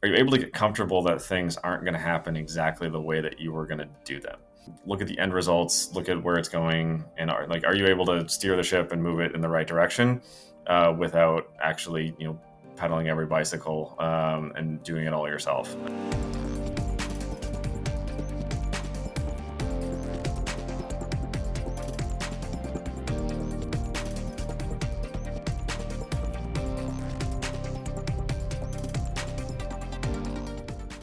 are you able to get comfortable that things aren't going to happen exactly the way that you were going to do them? Look at the end results, look at where it's going, and are you able to steer the ship and move it in the right direction without actually, pedaling every bicycle and doing it all yourself?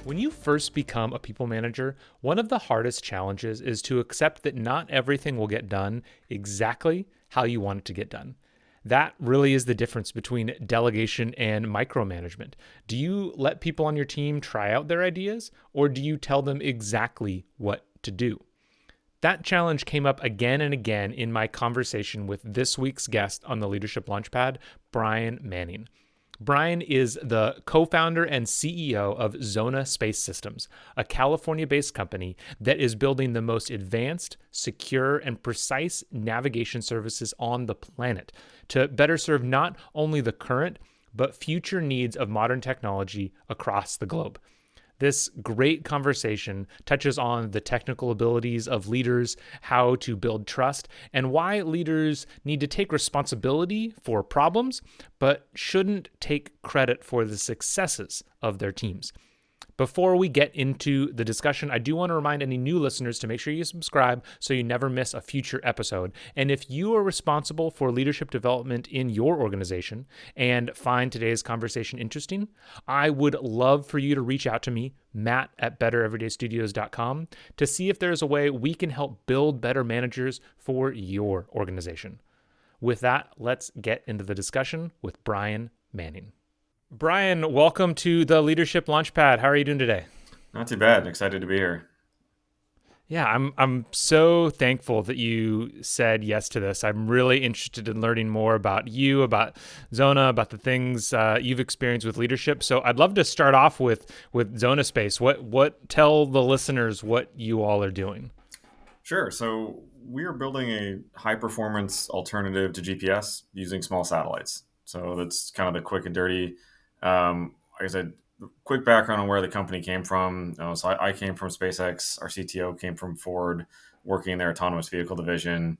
When you first become a people manager, one of the hardest challenges is to accept that not everything will get done exactly how you want it to get done. That really is the difference between delegation and micromanagement. Do you let people on your team try out their ideas, or do you tell them exactly what to do? That challenge came up again and again in my conversation with this week's guest on the Leadership Launchpad, Brian Manning. Brian is the co-founder and CEO of Xona Space Systems, a California-based company that is building the most advanced, secure, and precise navigation services on the planet to better serve not only the current, but future needs of modern technology across the globe. This great conversation touches on the technical abilities of leaders, how to build trust, and why leaders need to take responsibility for problems, but shouldn't take credit for the successes of their teams. Before we get into the discussion, I do want to remind any new listeners to make sure you subscribe so you never miss a future episode. And if you are responsible for leadership development in your organization and find today's conversation interesting, I would love for you to reach out to me, Matt@bettereverydaystudios.com, to see if there's a way we can help build better managers for your organization. With that, let's get into the discussion with Brian Manning. Brian, welcome to the Leadership Launchpad. How are you doing today? Not too bad. Excited to be here. Yeah, I'm so thankful that you said yes to this. I'm really interested in learning more about you, about Xona, about the things you've experienced with leadership. So I'd love to start off with Xona Space. What tell the listeners what you all are doing? Sure. So we are building a high performance alternative to GPS using small satellites. So that's kind of the quick and dirty. Like I said, quick background on where the company came from. So I came from SpaceX. Our CTO came from Ford, working in their autonomous vehicle division.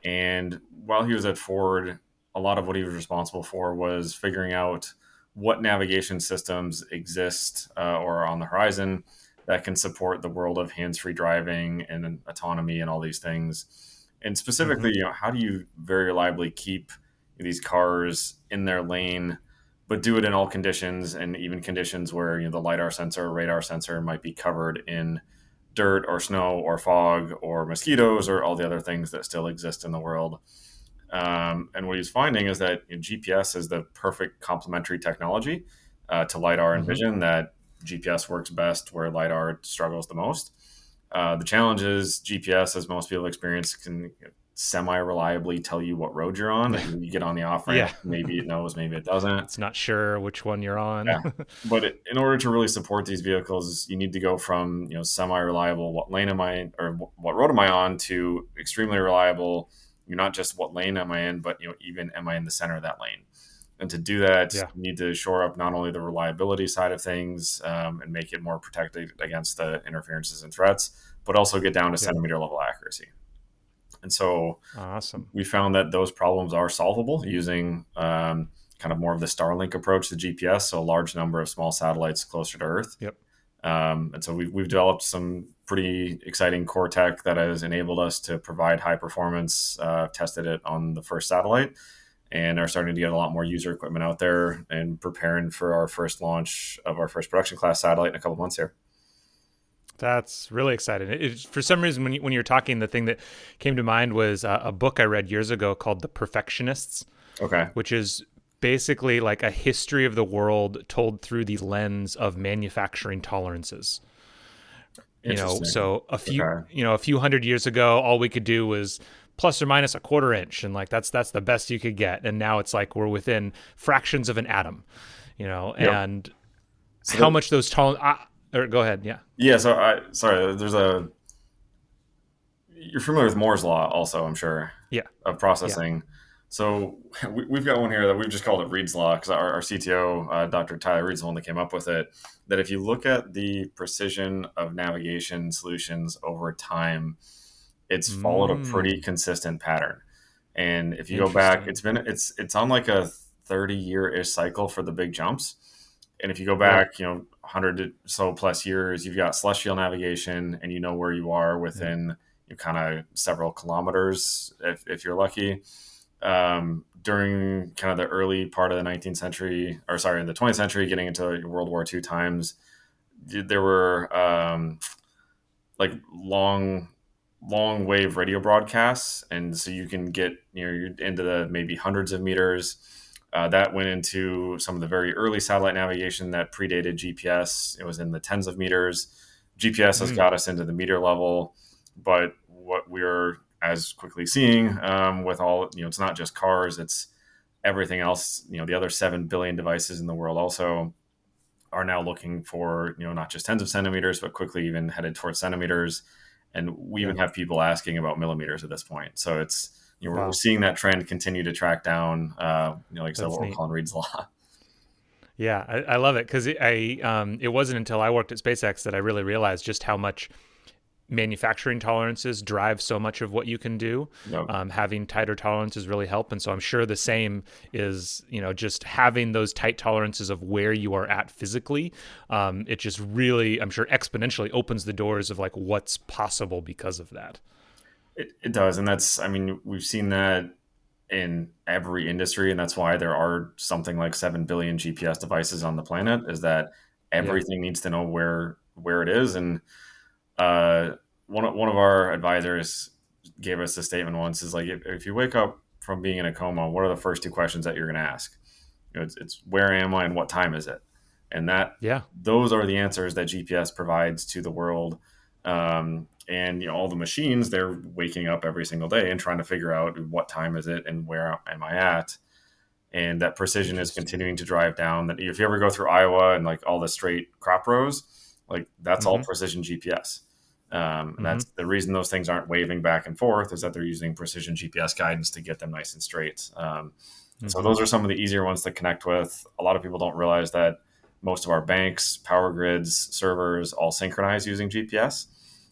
And while he was at Ford, a lot of what he was responsible for was figuring out what navigation systems exist or are on the horizon that can support the world of hands-free driving and autonomy and all these things. And specifically, how do you very reliably keep these cars in their lane, but do it in all conditions, and even conditions where the LiDAR sensor or radar sensor might be covered in dirt or snow or fog or mosquitoes or all the other things that still exist in the world. And what he's finding is that GPS is the perfect complementary technology to LiDAR and vision, that GPS works best where LiDAR struggles the most. The challenge is GPS, as most people experience, can semi-reliably tell you what road you're on. Like you get on the off-ramp, maybe it knows, maybe it doesn't. It's not sure which one you're on. Yeah. But in order to really support these vehicles, you need to go from semi-reliable, what lane am I, or what road am I on, to extremely reliable. You're not just what lane am I in, but even am I in the center of that lane? And to do that, you need to shore up not only the reliability side of things and make it more protected against the interferences and threats, but also get down to centimeter level accuracy. And so we found that those problems are solvable using kind of more of the Starlink approach to GPS, so a large number of small satellites closer to Earth. And so we've developed some pretty exciting core tech that has enabled us to provide high performance, tested it on the first satellite, and are starting to get a lot more user equipment out there and preparing for our first launch of our first production class satellite in a couple months here. That's really exciting. For some reason, when you're talking, the thing that came to mind was a book I read years ago called The Perfectionists, which is basically like a history of the world told through the lens of manufacturing tolerances. So a few hundred years ago, all we could do was plus or minus a quarter inch, and like that's the best you could get. And now it's like we're within fractions of an atom, and so how much those tolerances. Or go ahead, yeah. So you're familiar with Moore's law, also, I'm sure. Yeah. Of processing. So we've got one here that we've just called it Reed's Law because our CTO, Dr. Tyler Reed's the one that came up with it. That if you look at the precision of navigation solutions over time, it's followed a pretty Mm, consistent pattern. And if you go back, interesting. it's on like a 30-year ish cycle for the big jumps. And if you go Really? back, 100 so plus years, you've got celestial navigation, and you know where you are Yeah. within kind of several kilometers if you're lucky. During kind of the early part of the 19th century, or sorry, in the 20th century, getting into World War II times, there were like long wave radio broadcasts, and so you can get you're into the maybe hundreds of meters. That went into some of the very early satellite navigation that predated GPS. It was in the tens of meters. GPS has Mm, got us into the meter level, but what we're as quickly seeing with all it's not just cars, it's everything else. The other 7 billion devices in the world also are now looking for not just tens of centimeters, but quickly even headed towards centimeters. And we yeah. even have people asking about millimeters at this point. So it's we're Wow. seeing that trend continue to track down. Like I said, That's what we're neat. calling Reed's law. Yeah, I love it because it wasn't until I worked at SpaceX that I really realized just how much manufacturing tolerances drive so much of what you can do. Yep. Having tighter tolerances really help, and so I'm sure the same is just having those tight tolerances of where you are at physically. It just really, I'm sure, exponentially opens the doors of like what's possible because of that. It does, and that's I mean we've seen that in every industry, and that's why there are something like 7 billion GPS devices on the planet. Is that Yeah. everything needs to know where it is, and uh, one of our advisors gave us a statement once is like if you wake up from being in a coma, what are the first two questions that you're going to ask? It's where am I and what time is it? And that Yeah. those are the answers that GPS provides to the world. And all the machines, they're waking up every single day and trying to figure out what time is it and where am I at. And that precision is Interesting. continuing to drive down. That if you ever go through Iowa and like all the straight crop rows, like that's all Mm-hmm. precision GPS. And Mm-hmm. that's the reason those things aren't waving back and forth is that they're using precision GPS guidance to get them nice and straight. So Mm-hmm. those are some of the easier ones to connect with. A lot of people don't realize that most of our banks, power grids, servers all synchronize using GPS.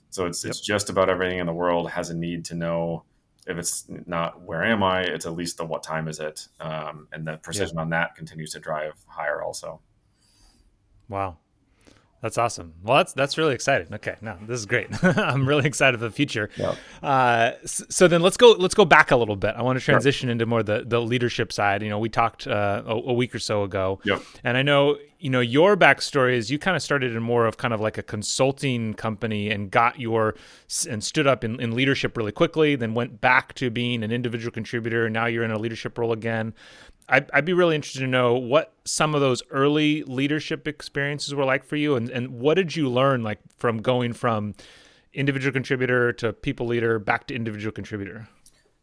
So it's Yep. just about everything in the world has a need to know if it's not where am I, it's at least the what time is it, and the Yeah. precision on that continues to drive higher also. Wow. That's awesome. Well, that's really exciting. Okay, no, this is great. I'm really excited for the future. Yeah, So then let's go back a little bit. I want to sure. transition into more the leadership side. We talked a week or so ago, Yep. and I know your backstory is you kind of started in more of kind of like a consulting company and got and stood up in leadership really quickly. Then went back to being an individual contributor, and now you're in a leadership role again. I'd be really interested to know what some of those early leadership experiences were like for you, and what did you learn like from going from individual contributor to people leader back to individual contributor.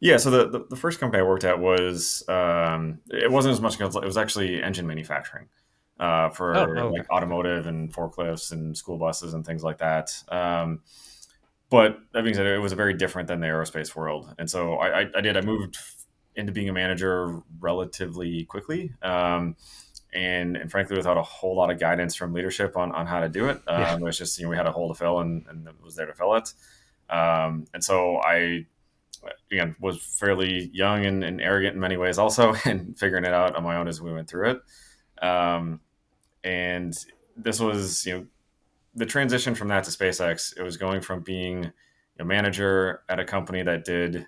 Yeah. So the first company I worked at was it wasn't as much it was actually engine manufacturing Oh, for oh like okay. automotive and forklifts and school buses and things like that. But that being said, it was very different than the aerospace world, and so I moved into being a manager relatively quickly, and frankly, without a whole lot of guidance from leadership on how to do it. Yeah. It was just we had a hole to fill, and it was there to fill it. And so I again was fairly young and arrogant in many ways, also, and figuring it out on my own as we went through it. And this was the transition from that to SpaceX. It was going from being a manager at a company that did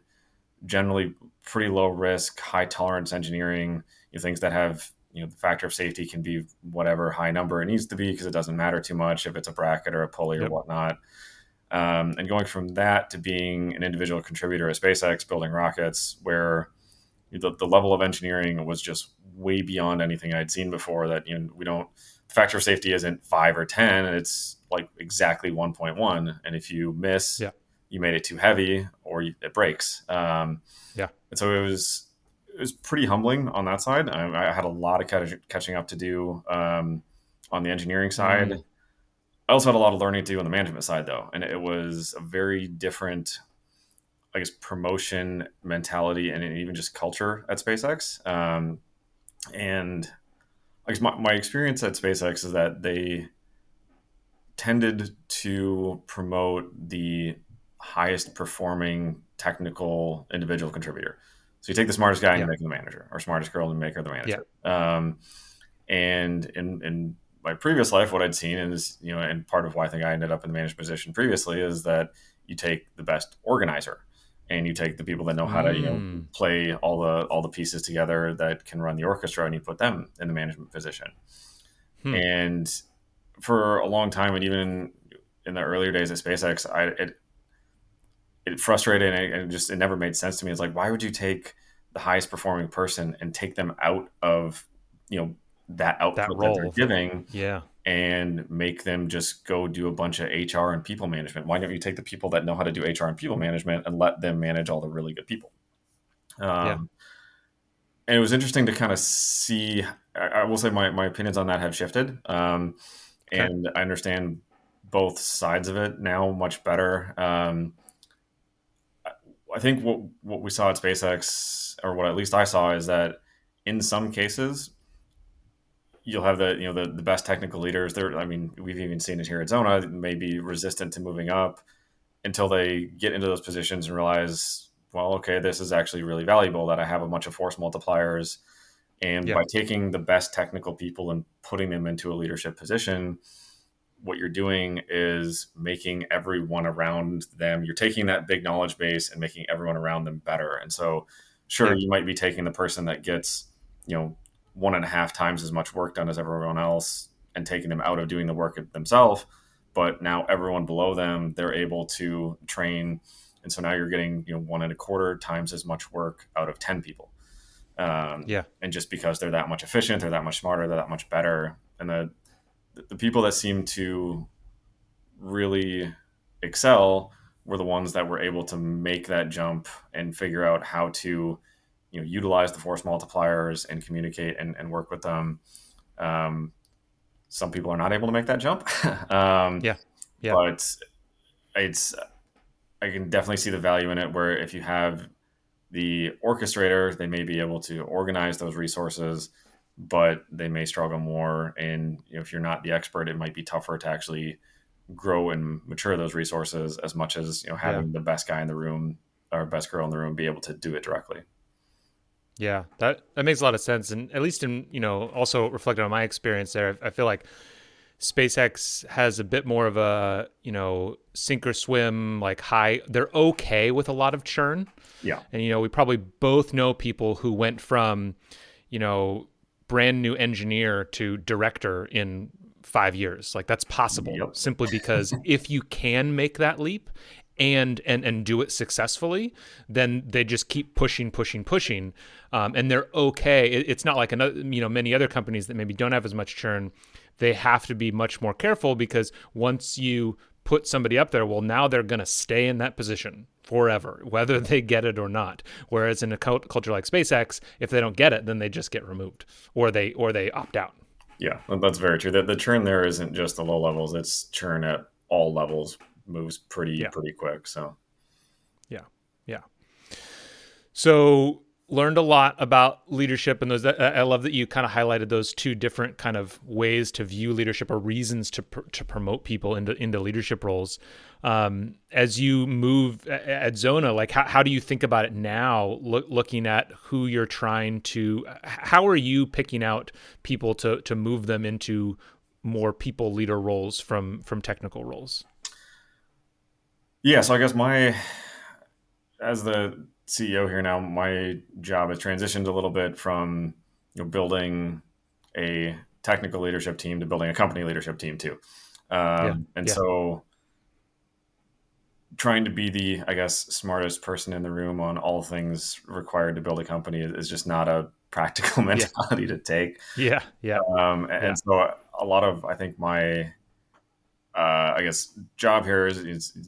generally pretty low risk, high tolerance engineering, things that have the factor of safety can be whatever high number it needs to be because it doesn't matter too much if it's a bracket or a pulley or Yep. whatnot. And going from that to being an individual contributor at SpaceX, building rockets, where the level of engineering was just way beyond anything I'd seen before. That we don't factor of safety isn't 5 or 10, it's like exactly 1.1, and if you miss, Yeah. you made it too heavy or it breaks. Yeah. And so it was pretty humbling on that side. I had a lot of catching up to do on the engineering side. Mm, I also had a lot of learning to do on the management side, though, and it was a very different I guess, promotion mentality and even just culture at SpaceX. And I guess my experience at SpaceX is that they tended to promote the highest performing technical individual contributor. So you take the smartest guy and you Yeah. make him the manager, or smartest girl and make her the Yeah. manager. And in my previous life, what I'd seen is, and part of why I think I ended up in the management position previously is that you take the best organizer and you take the people that know how to, Mm. play all the pieces together that can run the orchestra, and you put them in the management position. Hmm. And for a long time, and even in the earlier days at SpaceX, it frustrated, and it never made sense to me. It's like, why would you take the highest performing person and take them out of you know that That output that they're role. giving Yeah. and make them just go do a bunch of HR and people management? Why don't you take the people that know how to do HR and people management and let them manage all the really good people? Yeah. Um, and it was interesting to kind of see. I will say my opinions on that have shifted, Okay. and I understand both sides of it now much better. I think what we saw at SpaceX, or what at least I saw, is that in some cases you'll have the best technical leaders. There, I mean, we've even seen it here at Xona. May be resistant to moving up until they get into those positions and realize, well, okay, this is actually really valuable that I have a bunch of force multipliers. And Yeah. by taking the best technical people and putting them into a leadership position, what you're doing is making everyone around them, you're taking that big knowledge base and making everyone around them better. And so, sure, Yeah. you might be taking the person that gets, 1.5 times as much work done as everyone else and taking them out of doing the work themselves. But now everyone below them, they're able to train. And so now you're getting, 1.25 times as much work out of 10 people. Yeah. And just because they're that much efficient, they're that much smarter, they're that much better. And the people that seem to really excel were the ones that were able to make that jump and figure out how to utilize the force multipliers and communicate and work with them. um, some people are not able to make that jump. Yeah. Yeah. But it's I can definitely see the value in it, where if you have the orchestrator, they may be able to organize those resources, but they may struggle more. And if you're not the expert, it might be tougher to actually grow and mature those resources as much as Yeah. having the best guy in the room or best girl in the room be able to do it directly. Yeah, that makes a lot of sense, and at least in also reflecting on my experience there, I feel like SpaceX has a bit more of a sink or swim, like high. They're okay with a lot of churn, Yeah. and we probably both know people who went from you know brand new engineer to director in 5 years. Like that's possible Yep. simply because if you can make that leap and do it successfully, then they just keep pushing, and they're okay. It's not like another, many other companies that maybe don't have as much churn. They have to be much more careful because once you put somebody up there, well, now they're going to stay in that position forever, whether they get it or not. Whereas in a culture like SpaceX, if they don't get it, then they just get removed or they opt out. Yeah, that's very true. The churn there isn't just the low levels; it's churn at all levels, moves pretty Yeah, pretty quick. So yeah, yeah. So learned a lot about leadership, and those. I love that you kind of highlighted those two different kind of ways to view leadership or reasons to promote people into leadership roles. As you move at Xona, like how do you think about it now? Looking at who you're trying to, how are you picking out people to move them into more people leader roles from technical roles? yeah, so I guess my as the CEO here now, my job has transitioned a little bit from building a technical leadership team to building a company leadership team too. Yeah, And yeah, so trying to be the, I guess, smartest person in the room on all things required to build a company is just not a practical yeah, mentality to take. yeah, yeah, And yeah, so a lot of, I think, my I guess job here is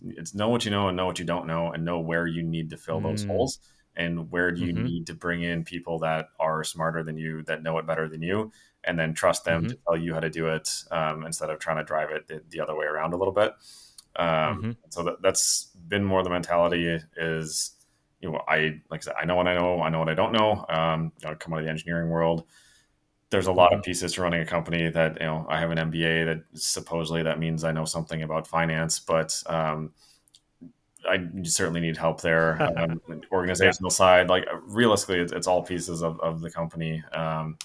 it's know what you know and know what you don't know, and know where you need to fill those mm, holes, and where do you mm-hmm, need to bring in people that are smarter than you, that know it better than you, and then trust them mm-hmm, to tell you how to do it, instead of trying to drive it the other way around a little bit. mm-hmm. So that's been more the mentality is. like I said, I know what I know, I know what I don't know. I come out of the engineering world. There's a lot Hmm. of pieces to running a company that, I have an MBA that supposedly that means I know something about finance, but I certainly need help there. Yeah. Organizational side, like realistically, it's all pieces of the company. And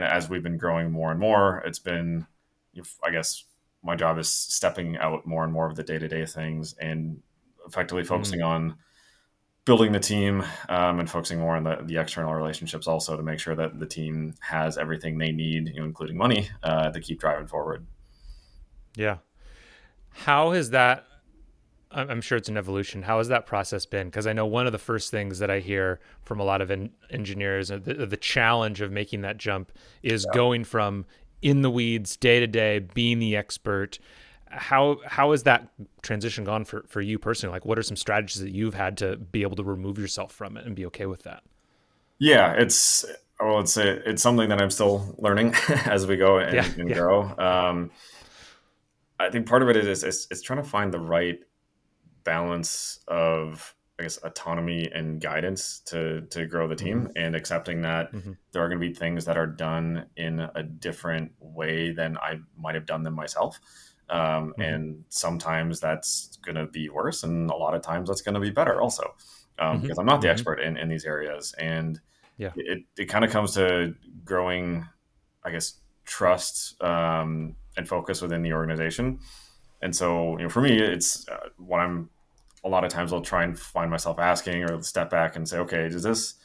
as we've been growing more and more, it's been, I guess, my job is stepping out more and more of the day to day things and effectively Mm. focusing on building the team, and focusing more on the external relationships also to make sure that the team has everything they need, including money, to keep driving forward. Yeah. How has that I'm sure it's an evolution. How has that process been? Because I know one of the first things that I hear from a lot of engineers, the challenge of making that jump is Yeah. going from in the weeds day to day, being the expert. How has that transition gone for you personally? Like, what are some strategies that you've had to be able to remove yourself from it and be okay with that? Yeah, it's well, it's something that I'm still learning as we go Yeah, and yeah, grow. yeah. I think part of it is trying to find the right balance of, I guess, autonomy and guidance to grow the Mm-hmm. team, and accepting that Mm-hmm. there are going to be things that are done in a different way than I might have done them myself. Mm-hmm. And sometimes that's going to be worse, and a lot of times that's going to be better also, Mm-hmm. because I'm not the Mm-hmm. expert in these areas. And Yeah. it kind of comes to growing, I guess, trust, and focus within the organization. And so, for me, it's what I'm a lot of times I'll try and find myself asking or step back and say, okay, does this,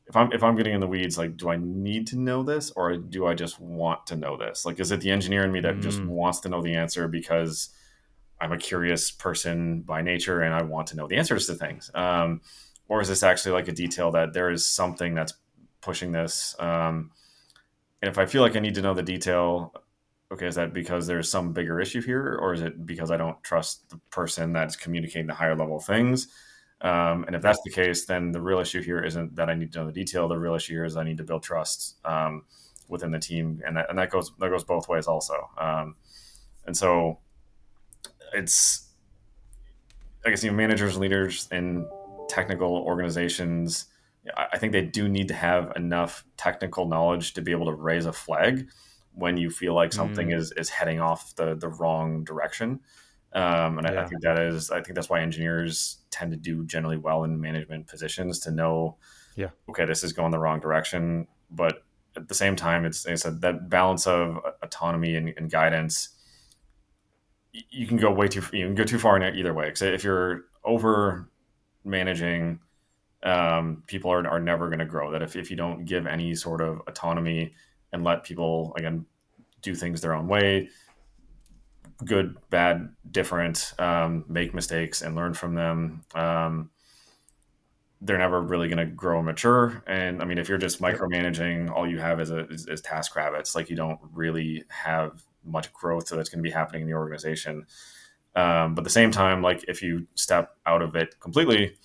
if I'm getting in the weeds, like, do I need to know this, or do I just want to know this? Like, is it the engineer in me that just Mm. wants to know the answer because I'm a curious person by nature and I want to know the answers to things? Or is this actually like a detail that there is something that's pushing this? And if I feel like I need to know the detail, okay, is that because there's some bigger issue here, or is it because I don't trust the person that's communicating the higher level things? And if Yeah. that's the case, then the real issue here isn't that I need to know the detail. The real issue here is I need to build trust, within the team, and that goes both ways also. And so it's, I guess, managers and leaders in technical organizations, I think they do need to have enough technical knowledge to be able to raise a flag when you feel like something Mm. is heading off the wrong direction. And I Yeah. think I think that's why engineers tend to do generally well in management positions, to know, Yeah. okay, this is going the wrong direction. But at the same time, it's, like I said, that balance of autonomy and guidance. You can go you can go too far in either way. Because if you're over managing, people are never going to grow. That if you don't give any sort of autonomy and let people, again, do things their own way, good, bad, different, make mistakes and learn from them, they're never really going to grow and mature. And I mean, if you're just Yep. micromanaging, all you have is task rabbits. Like, you don't really have much growth that's going to be happening in the organization. But at the same time, like, if you step out of it completely,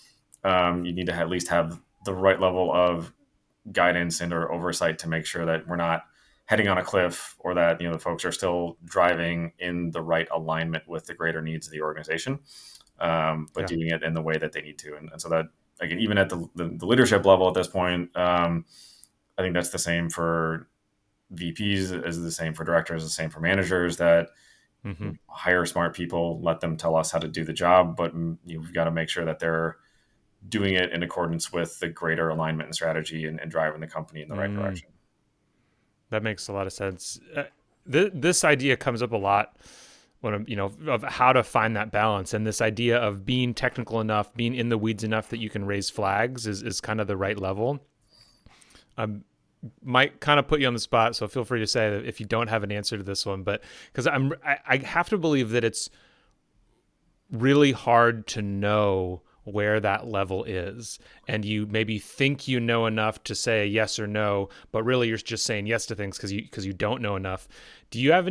you need to at least have the right level of guidance and or oversight to make sure that we're not heading on a cliff, or that the folks are still driving in the right alignment with the greater needs of the organization, but Yeah. doing it in the way that they need to. And so that, again, even at the leadership level at this point, I think that's the same for VPs, is the same for directors, the same for managers, that Mm-hmm. hire smart people, let them tell us how to do the job, but you've got to make sure that they're doing it in accordance with the greater alignment and strategy, and driving the company in the right Mm. direction. That makes a lot of sense. This idea comes up a lot when I'm, of how to find that balance, and this idea of being technical enough, being in the weeds enough that you can raise flags is kind of the right level. Might kind of put you on the spot, so feel free to say if you don't have an answer to this one, but because I have to believe that it's really hard to know where that level is, and you maybe think you know enough to say yes or no, but really you're just saying yes to things because you don't know enough. Have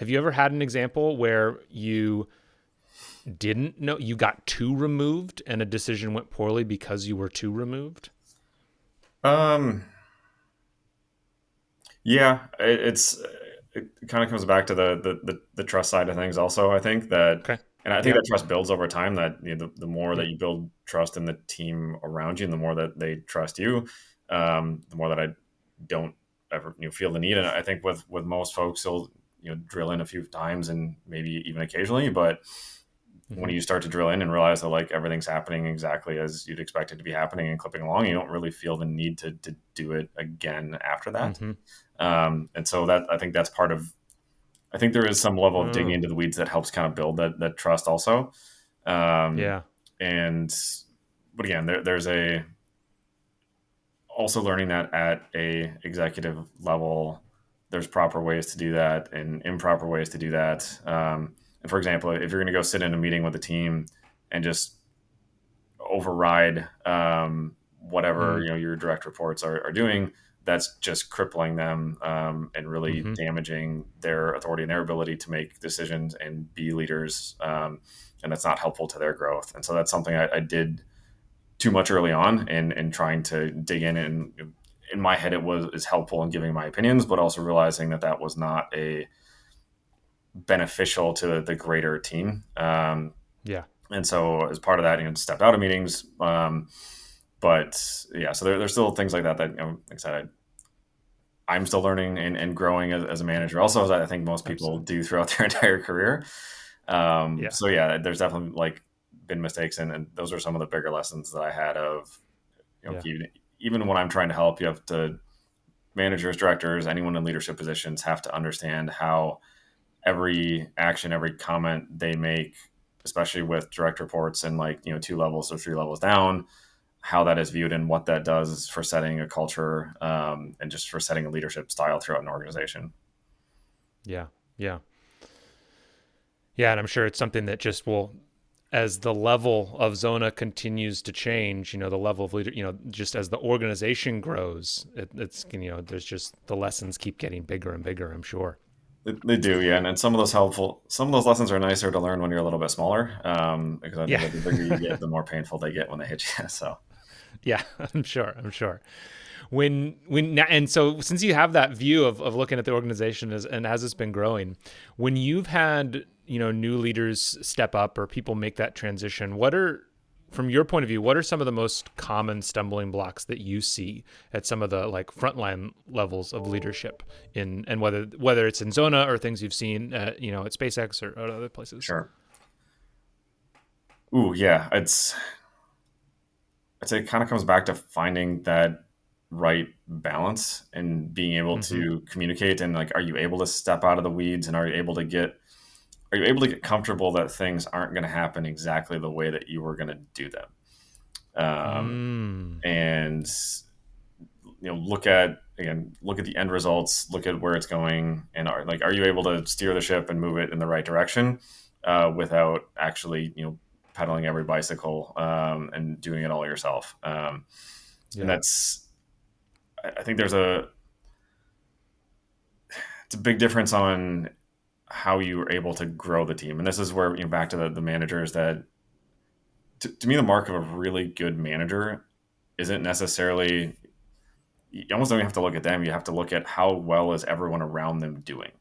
you ever had an example where you didn't know, you got too removed and a decision went poorly because you were too removed? Um, yeah, it kind of comes back to the trust side of things. Also, I think that Okay. And I think Yeah. that trust builds over time. That the more that Yeah. you build trust in the team around you, and the more that they trust you, the more that I don't ever feel the need. And I think with most folks, they'll drill in a few times and maybe even occasionally, but when Mm-hmm. you start to drill in and realize that like everything's happening exactly as you'd expect it to be happening and clipping along, you don't really feel the need to do it again after that. Mm-hmm. And so that I think that's part of. I think there is some level of digging Oh, into the weeds that helps kind of build that trust also. Um, yeah. and but again, there's a also learning that at a executive level, there's proper ways to do that and improper ways to do that. And for example, if you're going to go sit in a meeting with a team and just override whatever Mm. your direct reports are doing, that's just crippling them and really Mm-hmm. damaging their authority and their ability to make decisions and be leaders. And that's not helpful to their growth. And so that's something I did too much early on, and trying to dig in. And in my head, it was is helpful in giving my opinions, but also realizing that that was not a beneficial to the greater team. Yeah. And so as part of that, stepped out of meetings. But yeah, so there's still things like that that like I said, I'm still learning and growing as a Yeah. manager. Also, as I think most people Absolutely. do throughout their entire career. Yeah. So yeah, there's definitely like been mistakes, and those are some of the bigger lessons that I had of Yeah. even when I'm trying to help, you have to managers, directors, anyone in leadership positions have to understand how every action, every comment they make, especially with direct reports and like two levels or three levels down, how that is viewed and what that does for setting a culture and just for setting a leadership style throughout an organization. Yeah. Yeah. Yeah. And I'm sure it's something that just will, as the level of Xona continues to change, the level of leader, just as the organization grows, it's, there's just the lessons keep getting bigger and bigger, I'm sure. They do, yeah, and some of those helpful. Some of those lessons are nicer to learn when you're a little bit smaller, because I think Yeah. that the bigger you get, the more painful they get when they hit you. So Yeah. I'm sure. I'm sure. And so since you have that view of looking at the organization and as it's been growing, when you've had new leaders step up or people make that transition, what are, from your point of view, what are some of the most common stumbling blocks that you see at some of the like frontline levels of leadership in, and whether it's in Xona or things you've seen at SpaceX or other places? sure. Ooh, yeah, I'd say it kind of comes back to finding that right balance and being able Mm-hmm. to communicate, and like, are you able to step out of the weeds, and are you able to get comfortable that things aren't going to happen exactly the way that you were going to do them, Mm. and look at the end results, look at where it's going, and are you able to steer the ship and move it in the right direction without actually pedaling every bicycle and doing it all yourself. And Yeah. that's I think it's a big difference on how you are able to grow the team. And this is where back to the managers, that to me the mark of a really good manager isn't necessarily, you almost don't have to look at them, you have to look at how well is everyone around them doing.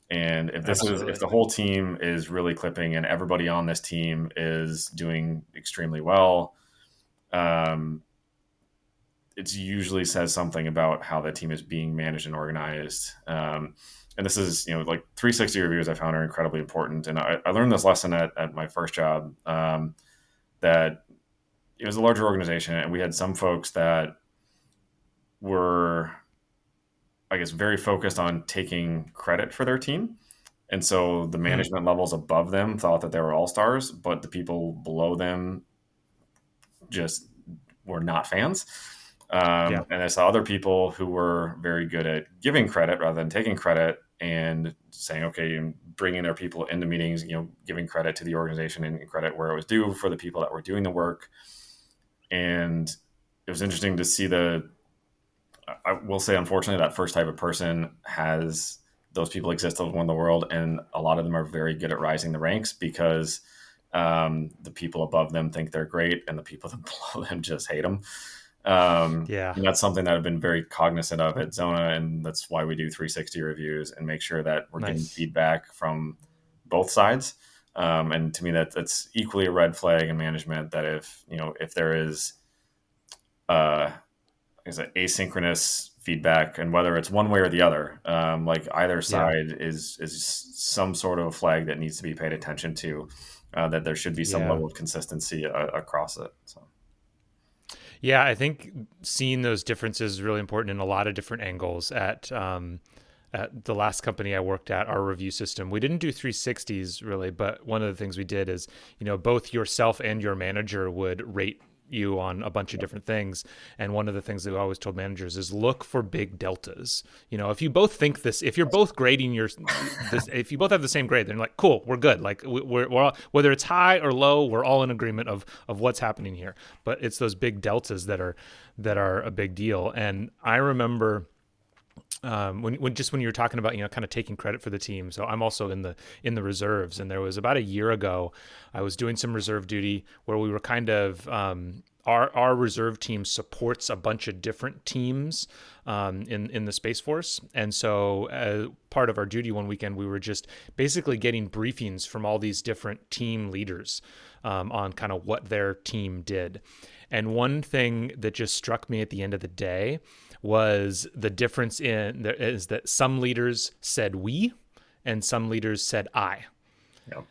And if Absolutely. the whole team is really clipping and everybody on this team is doing extremely well, um, it usually says something about how the team is being managed and organized. And this is, like 360 reviews I found are incredibly important. And I learned this lesson at my first job, that it was a larger organization, and we had some folks that were, I guess, very focused on taking credit for their team. And so the Mm. management levels above them thought that they were all stars, but the people below them just were not fans. Yeah. And I saw other people who were very good at giving credit rather than taking credit, and saying, okay, and bringing their people into meetings, giving credit to the organization and credit where it was due for the people that were doing the work. And it was interesting to see I will say, unfortunately, that first type of person has those people exist all in the world, and a lot of them are very good at rising the ranks because the people above them think they're great, and the people that below them just hate them. Yeah. And that's something that I've been very cognizant of at Xona, and that's why we do 360 reviews and make sure that we're getting Nice. feedback from both sides. And to me, that's equally a red flag in management. That if there uh, is asynchronous feedback, and whether it's one way or the other, like either Yeah. side is some sort of flag that needs to be paid attention to. That there should be some Yeah. level of consistency across it. So Yeah, I think seeing those differences is really important in a lot of different angles. At the last company I worked at, our review system, we didn't do 360s really, but one of the things we did is, both yourself and your manager would rate you on a bunch of different things. And one of the things that we always told managers is look for big deltas. If you both think this, if you're both grading this, if you both have the same grade, then like, cool, we're good. Like we're all, whether it's high or low, we're all in agreement of what's happening here. But it's those big deltas that are a big deal. And I remember when you were talking about kind of taking credit for the team. So I'm also in the reserves, and there was about a year ago, I was doing some reserve duty where we were kind of our reserve team supports a bunch of different teams in the Space Force, and so part of our duty one weekend, we were just basically getting briefings from all these different team leaders on kind of what their team did. And one thing that just struck me at the end of the day was the difference is that some leaders said we and some leaders said I. yeah,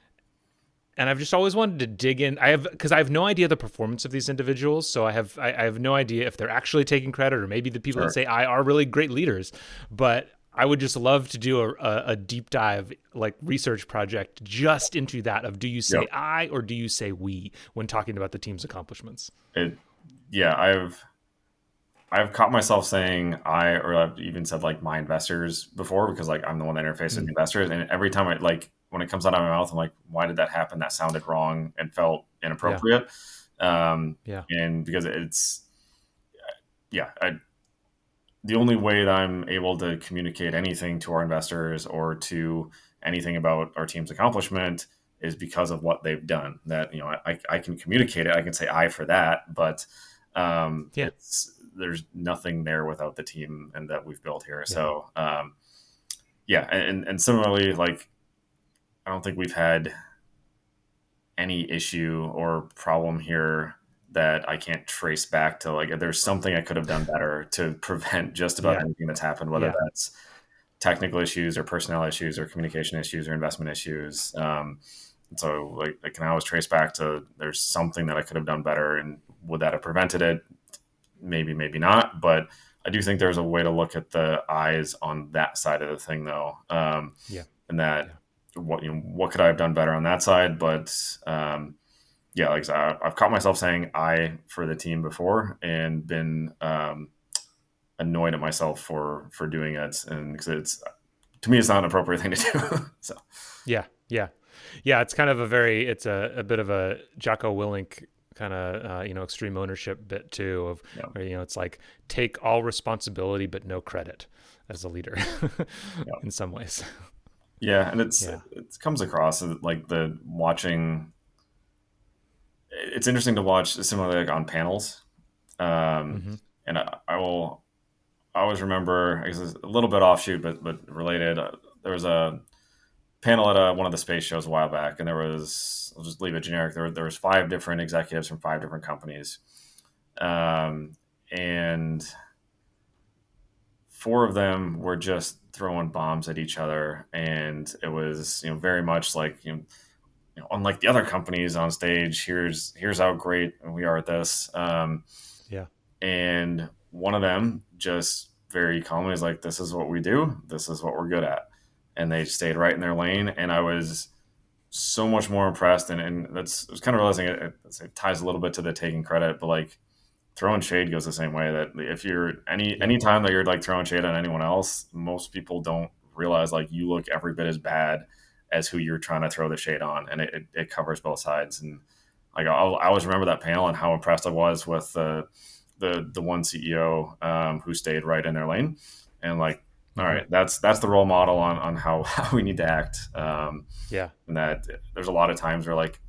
And I've just always wanted to dig in. Because I have no idea the performance of these individuals, so I have no idea if they're actually taking credit, or maybe the people that sure, say I are really great leaders. But I would just love to do a deep dive, like research project just into that of, do you say yep. I or do you say we when talking about the team's accomplishments? It, yeah, I've caught myself saying I, or I've even said like my investors before, because like I'm the one that interfaces with Mm, investors, and every time when it comes out of my mouth, I'm like, why did that happen? That sounded wrong and felt yeah, inappropriate. yeah, And because yeah, the only way that I'm able to communicate anything to our investors or to anything about our team's accomplishment is because of what they've done. That I can communicate it. I can say I for that, but yeah, there's nothing there without the team and that we've built here. yeah, So yeah, and similarly, like I don't think we've had any issue or problem here that I can't trace back to, like, there's something I could have done better to prevent just about yeah, anything that's happened, whether yeah, that's technical issues or personnel issues or communication issues or investment issues. So like I can always trace back to there's something that I could have done better, and would that have prevented it? Maybe, maybe not. But I do think there's a way to look at the eyes on that side of the thing, though, yeah, and that yeah, what could I have done better on that side? But yeah, like I've caught myself saying I for the team before and been annoyed at myself for doing it, and because it's to me it's not an appropriate thing to do. So yeah, yeah. Yeah, it's kind of it's a bit of a Jocko Willink kind of extreme ownership bit too, of yeah, where it's like take all responsibility but no credit as a leader yeah, in some ways. yeah, and Yeah. it comes across as like the watching. It's interesting to watch similarly like on panels, um, Hmm. and I always remember, I guess it's a little bit offshoot, but related. There was a panel at one of the space shows a while back, and there was, I'll just leave it generic. There was five different executives from five different companies, um, and four of them were just throwing bombs at each other, and it was very much like unlike the other companies on stage. Here's how great we are at this. Yeah. And one of them just very calmly is like, "This is what we do. This is what we're good at," and they stayed right in their lane. And I was so much more impressed. And that's I was kind of realizing it ties a little bit to the taking credit, but like throwing shade goes the same way. That if you're Yeah. any time that you're like throwing shade on anyone else, most people don't realize like you look every bit as bad as who you're trying to throw the shade on, and it covers both sides. And like I always remember that panel and how impressed I was with the one CEO who stayed right in their lane, and like, all Hmm. right, that's the role model on how, how we need to act. Yeah. And that there's a lot of times where like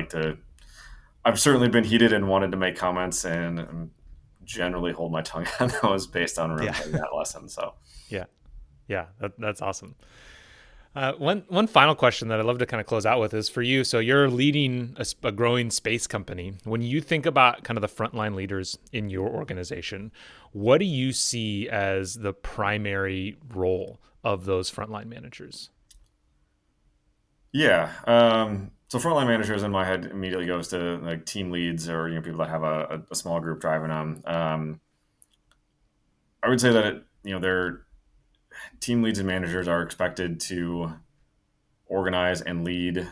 to I've certainly been heated and wanted to make comments, and generally hold my tongue on those based on Yeah. remembering that lesson. So Yeah. Yeah. That's awesome. One final question that I'd love to kind of close out with is for you. So you're leading a growing space company. When you think about kind of the frontline leaders in your organization, what do you see as the primary role of those frontline managers? Yeah. So frontline managers in my head immediately goes to like team leads or people that have a small group driving them. I would say that their team leads and managers are expected to organize and lead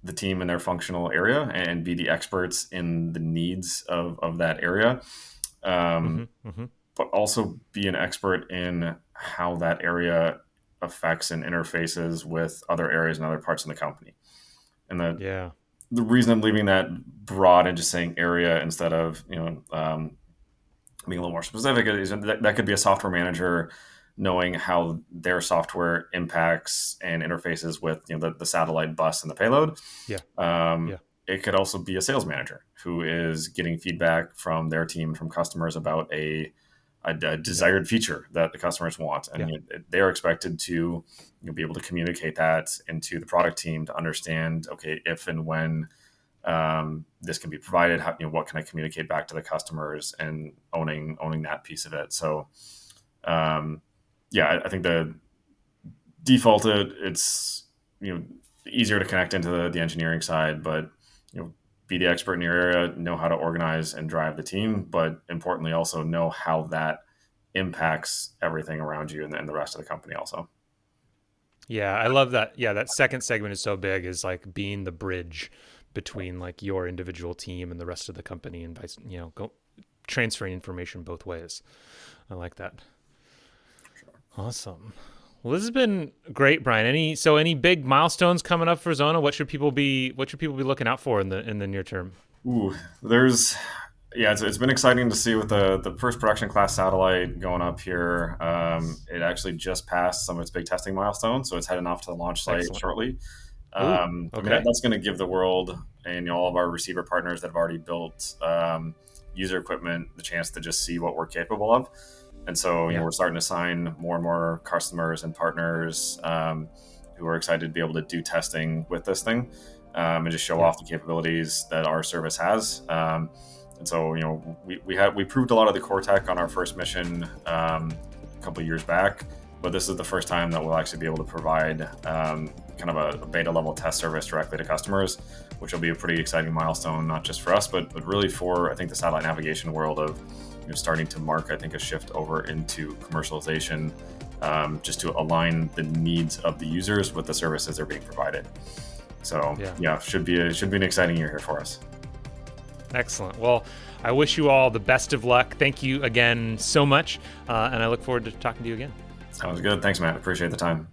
the team in their functional area and be the experts in the needs of that area, Hmm. um, Hmm. but also be an expert in how that area affects and interfaces with other areas and other parts of the company. And Yeah. the reason I'm leaving that broad and just saying area instead of being a little more specific is that could be a software manager knowing how their software impacts and interfaces with the satellite bus and the payload. Yeah. Um, Yeah. it could also be a sales manager who is getting feedback from their team, from customers about a Yeah. desired feature that the customers want, and Yeah. they're expected to be able to communicate that into the product team to understand, okay, if and when this can be provided, how, what can I communicate back to the customers, and owning that piece of it. So um, yeah, I think the default it's easier to connect into the engineering side, but be the expert in your area, know how to organize and drive the team, but importantly also know how that impacts everything around you and the rest of the company also. Yeah. I love that. Yeah. That second segment is so big, is like being the bridge between like your individual team and the rest of the company, and vice, go transferring information both ways. I like that. Awesome. Well, this has been great, Brian. Any big milestones coming up for Xona? What should people be looking out for in the near term? Ooh, there's yeah, it's been exciting to see with the first production class satellite going up here. It actually just passed some of its big testing milestones, so it's heading off to the launch site Excellent. shortly. Ooh. I mean, Okay. that's going to give the world and all of our receiver partners that have already built user equipment the chance to just see what we're capable of. And so, Yeah. we're starting to sign more and more customers and partners who are excited to be able to do testing with this thing and just show Yeah. off the capabilities that our service has. And so, we proved a lot of the core tech on our first mission a couple of years back, but this is the first time that we'll actually be able to provide kind of a beta level test service directly to customers, which will be a pretty exciting milestone, not just for us, but really for, I think, the satellite navigation world of starting to mark, I think, a shift over into commercialization, just to align the needs of the users with the services that are being provided. So Yeah. yeah, should be an exciting year here for us. Excellent. Well, I wish you all the best of luck. Thank you again so much, and I look forward to talking to you again. Sounds good. Thanks, Matt. Appreciate the time.